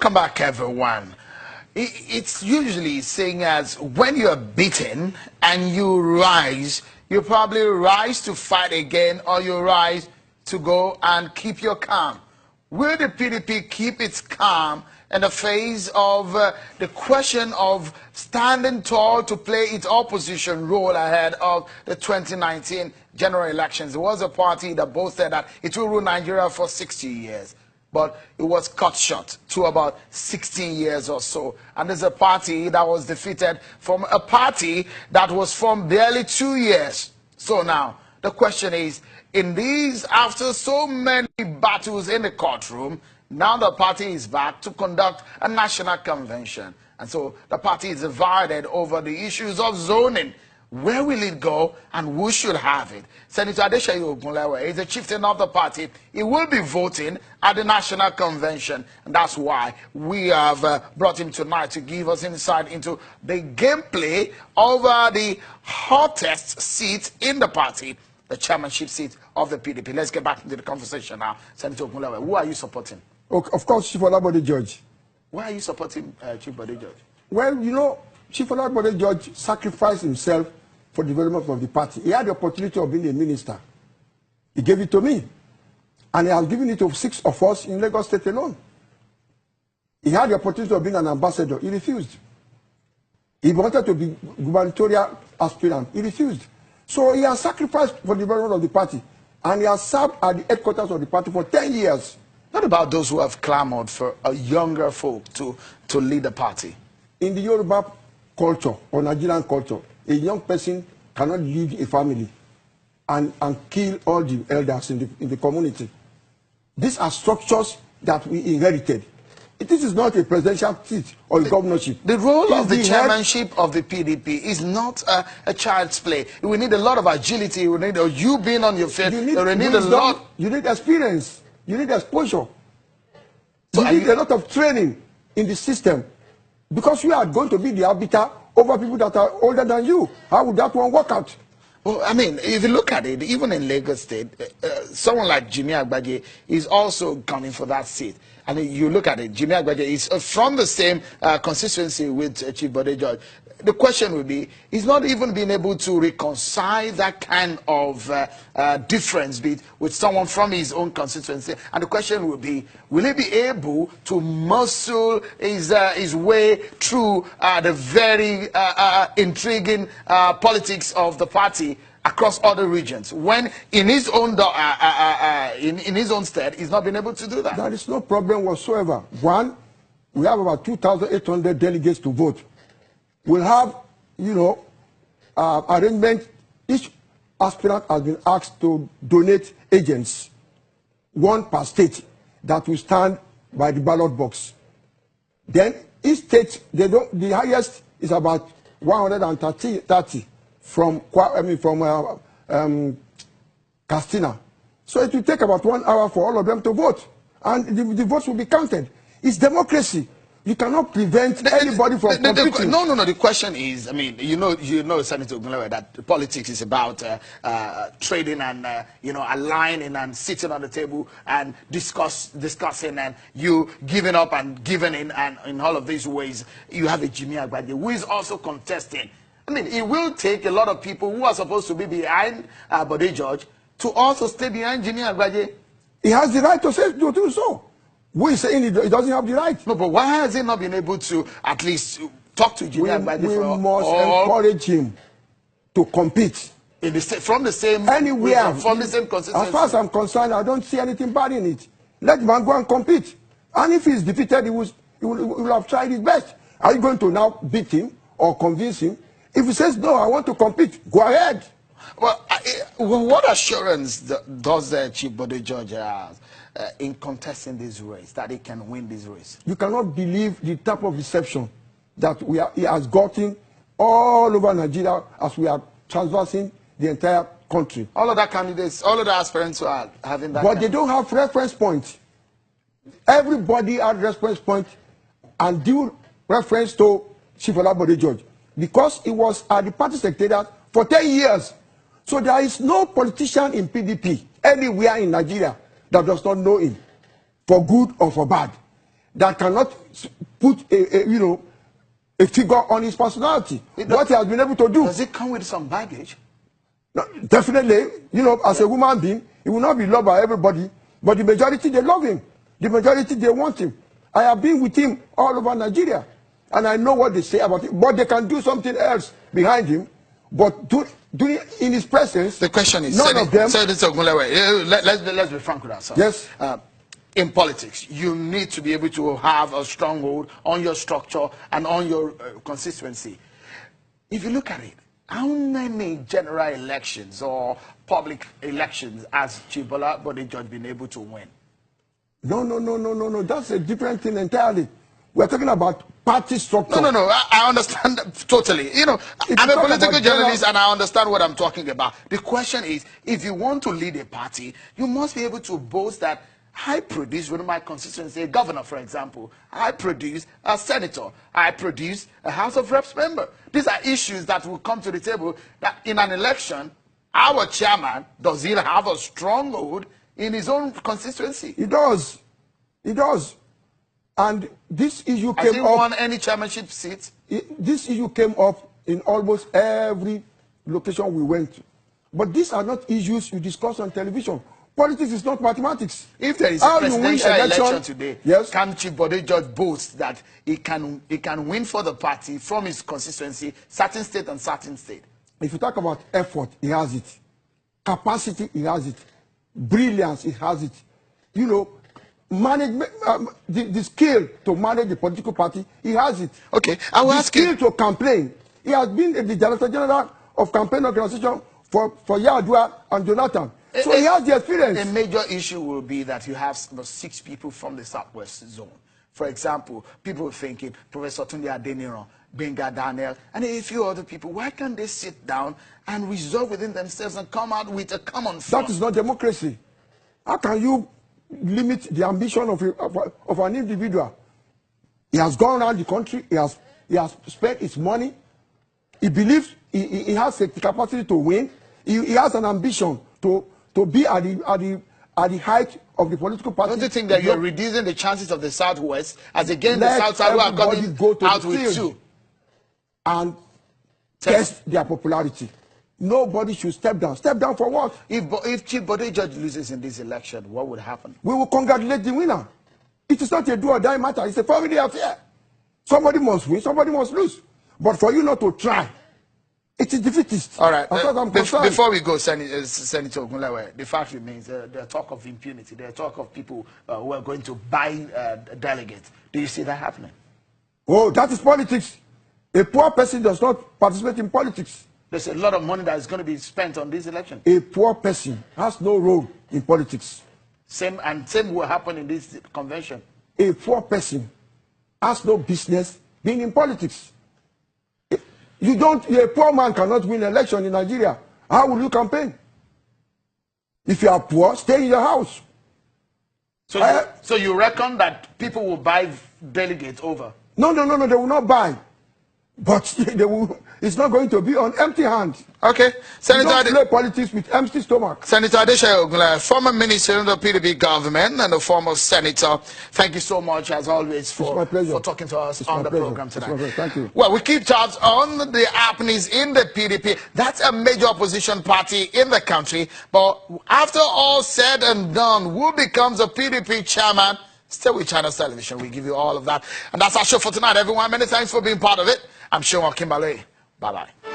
Welcome back, everyone. It's usually saying as when you're beaten and you rise, you probably rise to fight again, or you rise to go and keep your calm. Will the PDP keep its calm in the face of the question of standing tall to play its opposition role ahead of the 2019 general elections? It was a party that boasted that it will rule Nigeria for 60 years. But it was cut short to about 16 years or so. And there's a party that was defeated from a party that was formed barely 2 years. So now, the question is, in these, after so many battles in the courtroom, now the party is back to conduct a national convention. And so the party is divided over the issues of zoning. Where will it go and who should have it? Senator Adeshayi Ogunlewe is the chieftain of the party. He will be voting at the National Convention. And that's why we have brought him tonight to give us insight into the gameplay over the hottest seat in the party, the chairmanship seat of the PDP. Let's get back into the conversation now. Senator Ogunlewe, who are you supporting? Of course, Chief Olabode George. Why are you supporting Chief Bode George? Well, you know, Chief Olabode George sacrificed himself for development of the party. He had the opportunity of being a minister. He gave it to me. And he has given it to 6 of us in Lagos State alone. He had the opportunity of being an ambassador. He refused. He wanted to be gubernatorial aspirant. He refused. So he has sacrificed for the development of the party. And he has served at the headquarters of the party for 10 years. What about those who have clamored for a younger folk to lead the party? In the Yoruba culture or Nigerian culture, a young person cannot lead a family and kill all the elders in the community. These are structures that we inherited. This is not a presidential seat or a governorship. The role of the chairmanship of the PDP is not a child's play. We need a lot of agility. We need you being on your feet. You need a lot. You need experience. You need exposure. So you need a lot of training in the system. Because you are going to be the arbiter over people that are older than you. How would that one work out? Well, I mean, if you look at it, even in Lagos State, someone like Jimmy Agbaje is also gunning for that seat. And you look at it, Jimmy Agbaje is from the same constituency with Chief Bode George. The question would be, he's not even being able to reconcile that kind of difference with someone from his own constituency. And the question would be, will he be able to muscle his way through the very intriguing politics of the party across other regions, when in his own in his own stead, he's not been able to do that? There is no problem whatsoever. One, we have about 2,800 delegates to vote. We'll have, you know, arrangement. Each aspirant has been asked to donate agents, 1 per state, that will stand by the ballot box. Then each state, the highest is about 130 from Castina. So it will take about 1 hour for all of them to vote, and the votes will be counted. It's democracy. You cannot prevent anybody from competing. No. The question is, I mean, you know, Senator Ogunlewe, that politics is about trading and aligning and sitting on the table and discussing, and you giving up and giving in, and in all of these ways, you have a Jimmy Agbaje who is also contesting. I mean, it will take a lot of people who are supposed to be behind Bode George to also stay behind Jimmy Agbaje. He has the right to do so. Who is saying he doesn't have the right? No, but why has he not been able to at least talk to Jimmy Agbaje? We must encourage him to compete. From the same anywhere, from the same constituency. As far as I'm concerned, I don't see anything bad in it. Let him go and compete. And if he's defeated, he will have tried his best. Are you going to now beat him or convince him? If he says, no, I want to compete, go ahead. Well, what assurance does Chief Bode George have in contesting this race, that he can win this race? You cannot believe the type of reception that he has gotten all over Nigeria as we are traversing the entire country. All of the candidates, all of the aspirants who are having that. But they don't have reference points. Everybody has reference point and due reference to Chief Olabode George, because he was at the party secretariat for 10 years. So there is no politician in PDP anywhere in Nigeria that does not know him, for good or for bad. that cannot put a figure on his personality. What he has been able to do. Does it come with some baggage? No, definitely, as a human being, he will not be loved by everybody, but the majority, they love him. The majority, they want him. I have been with him all over Nigeria, and I know what they say about him, but they can do something else behind him, but in his presence, the question is, none of them... Let's be frank with ourselves. Yes. In politics, you need to be able to have a stronghold on your structure and on your consistency. If you look at it, how many general elections or public elections has Chief Bola Bode George been able to win? No. That's a different thing entirely. We're talking about party structure. No. I understand totally. I'm a political journalist and I understand what I'm talking about. The question is, if you want to lead a party, you must be able to boast that I produce within my constituency a governor, for example. I produce a senator. I produce a House of Reps member. These are issues that will come to the table that in an election, our chairman, does he have a stronghold in his own constituency? He does. He does. And this issue came up... Has he won any chairmanship seats? This issue came up in almost every location we went to. But these are not issues you discuss on television. Politics is not mathematics. If there is a presidential election today, yes, can Chief Bode George boast that he can win for the party from his constituency, certain state and certain state? If you talk about effort, he has it. Capacity, he has it. Brilliance, he has it. Management, the skill to manage the political party, he has it. Okay, I will ask you. The skill to campaign. He has been the Director General of Campaign Organization for Yar'Adua and Jonathan. So he has the experience. A major issue will be that you have 6 people from the Southwest zone. For example, people thinking Professor Tunde Adeniran, Benga Daniel, and a few other people. Why can't they sit down and resolve within themselves and come out with a common front? That is not democracy. How can you limit the ambition of an individual? He has gone around the country. He has spent his money. He believes he has the capacity to win. He has an ambition to be at the height of the political party. Don't you think that you're reducing the chances of the Southwest as again the South-Side who are coming out with 2? And test their popularity. Nobody should step down. Step down for what? If Chief Bode George loses in this election, what would happen? We will congratulate the winner. It is not a do or die matter. It's a family affair. Somebody must win, somebody must lose. But for you not to try, it is defeatist. All right. Before we go, Senator Ogunlewe, the fact remains the talk of impunity, the talk of people who are going to buy delegates. Do you see that happening? Oh, that is politics. A poor person does not participate in politics. There's a lot of money that is going to be spent on this election. A poor person has no role in politics. Same will happen in this convention. A poor person has no business being in politics. A poor man cannot win an election in Nigeria. How will you campaign? If you are poor, stay in your house. So you reckon that people will buy delegates over? No, they will not buy. But it's not going to be on empty hands. Okay. Senator, don't play politics with empty stomach. Senator Adeshaye Ogunlewe, former minister in the PDP government and a former senator, thank you so much, as always, for talking to us on the program tonight. Thank you. Well, we keep tabs on the happenings in the PDP. That's a major opposition party in the country. But after all said and done, who becomes a PDP chairman? Stay with Channels Television. We give you all of that. And that's our show for tonight, everyone. Many thanks for being part of it. I'm Sean Kimberley. Bye-bye.